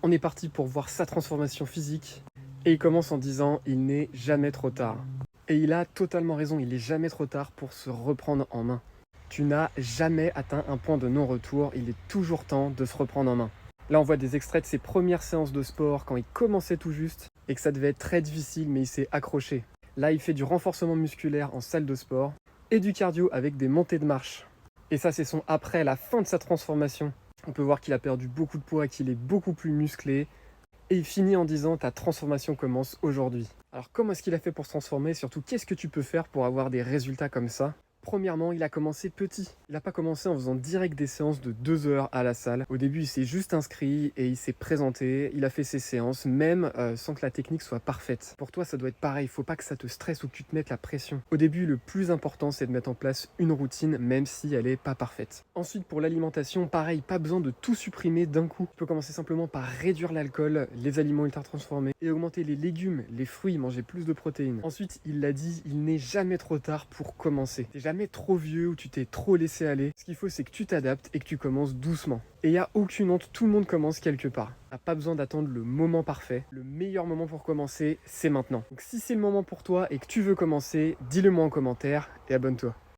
On est parti pour voir sa transformation physique. Et il commence en disant « il n'est jamais trop tard ». Et il a totalement raison, il n'est jamais trop tard pour se reprendre en main. Tu n'as jamais atteint un point de non-retour, il est toujours temps de se reprendre en main. Là, on voit des extraits de ses premières séances de sport quand il commençait tout juste et que ça devait être très difficile, mais il s'est accroché. Là, il fait du renforcement musculaire en salle de sport et du cardio avec des montées de marche. Et ça, c'est son après, la fin de sa transformation. On peut voir qu'il a perdu beaucoup de poids, qu'il est beaucoup plus musclé. Et il finit en disant « ta transformation commence aujourd'hui ». Alors comment est-ce qu'il a fait pour se transformer? Surtout, qu'est-ce que tu peux faire pour avoir des résultats comme ça? Premièrement, il a commencé petit. Il n'a pas commencé en faisant direct des séances de 2 heures à la salle. Au début, il s'est juste inscrit et il s'est présenté. Il a fait ses séances, même sans que la technique soit parfaite. Pour toi, ça doit être pareil. Il ne faut pas que ça te stresse ou que tu te mettes la pression. Au début, le plus important, c'est de mettre en place une routine, même si elle n'est pas parfaite. Ensuite, pour l'alimentation, pareil, pas besoin de tout supprimer d'un coup. Tu peux commencer simplement par réduire l'alcool, les aliments ultra transformés et augmenter les légumes, les fruits, manger plus de protéines. Ensuite, il l'a dit, il n'est jamais trop tard pour commencer. T'es jamais trop vieux ou tu t'es trop laissé aller. Ce qu'il faut, c'est que tu t'adaptes et que tu commences doucement. Et il n'y a aucune honte, tout le monde commence quelque part. T'as pas besoin d'attendre le moment parfait. Le meilleur moment pour commencer, c'est maintenant. Donc si c'est le moment pour toi et que tu veux commencer, dis-le moi en commentaire et abonne-toi.